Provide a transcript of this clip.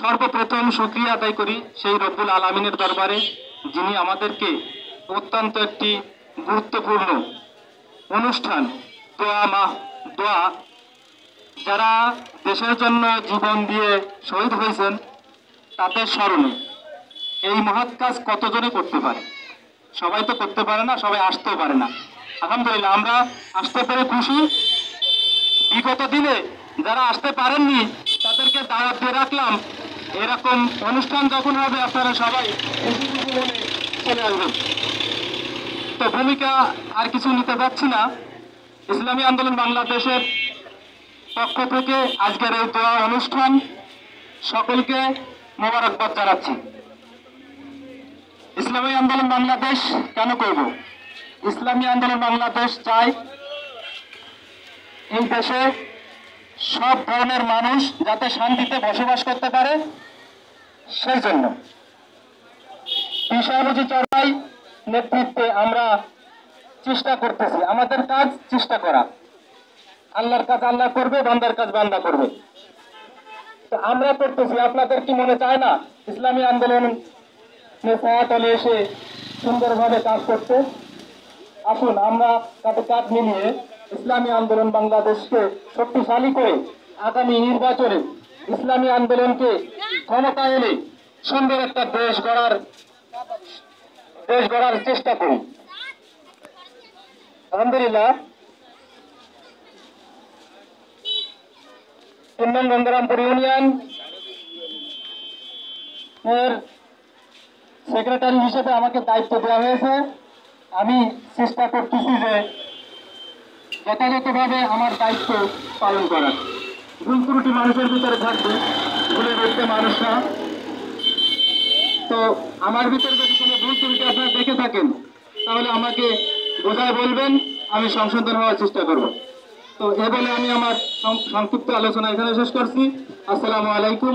সর্বপ্রথম শুকরিয়া আদায় করি সেই রব্বুল আলামিনের দরবারে, যিনি আমাদেরকে অত্যন্ত একটি গুরুত্বপূর্ণ অনুষ্ঠান দোয়া, যারা দেশের জন্য জীবন দিয়ে শহীদ হয়েছেন তাদের স্মরণে এই মহৎ কাজ কতজনে করতে পারে? সবাই তো করতে পারে না, সবাই আসতেও পারে না। আলহামদুলিল্লাহ আমরা আসতে পেরে খুশি। বিগত দিনে যারা আসতে পারেননি তাদেরকে দাওয়াত দিয়ে রাখলাম, এরকম অনুষ্ঠান যখন হবে আপনারা সবাই চলে আসবেন। তো ভূমিকা আর কিছু নিতে যাচ্ছি না। ইসলামী আন্দোলন বাংলাদেশের পক্ষ থেকে আজকের এই দোয়া অনুষ্ঠান সকলকে মোবারকবাদ জানাচ্ছি। ইসলামী আন্দোলন বাংলাদেশ কেন করব? ইসলামী আন্দোলন বাংলাদেশ চাই এই দেশে সব ধরনের মানুষ যাতে শান্তিতে বসবাস করতে পারে, সেই জন্য বিষয়বুঝি চড়াই নেতৃত্বে আমরা চেষ্টা করতেছি। আমাদের কাজ চেষ্টা করা, আল্লাহর কাজ আল্লাহ করবে, বান্দার কাজ বান্দা করবে। তো আমরা করতেছি, আপনাদের কি মনে চায় না ইসলামী আন্দোলন ছায়াতলে এসে সুন্দরভাবে কাজ করতে? আসুন আমরা কাঁধে কাঁধ মিলিয়ে ইসলামী আন্দোলন বাংলাদেশকে শক্তিশালী করে আগামী নির্বাচনে ইসলামী আন্দোলনকে ক্ষমতা এনে সুন্দর একটা দেশ গড়ার চেষ্টা করি। আলহামদুলিল্লাহ 3 নং গঙ্গারামপুর ইউনিয়ন এর সেক্রেটারি হিসেবে আমাকে দায়িত্ব দেওয়া হয়েছে। আমি চেষ্টা করতেছি যে যথাযথভাবে আমার দায়িত্ব পালন করার। ভুল ত্রুটি মানুষের ভিতরে থাকবে, ভুলে দেখতে মানুষ না। তো আমার ভিতরে যদি কোনো ভুল ত্রুটি আপনারা দেখে থাকেন তাহলে আমাকে বোঝায় বলবেন, আমি সংশোধন হওয়ার চেষ্টা করব। তো এ বলে আমি আমার সংক্ষিপ্ত আলোচনা এখানে শেষ করছি। আসসালামু আলাইকুম।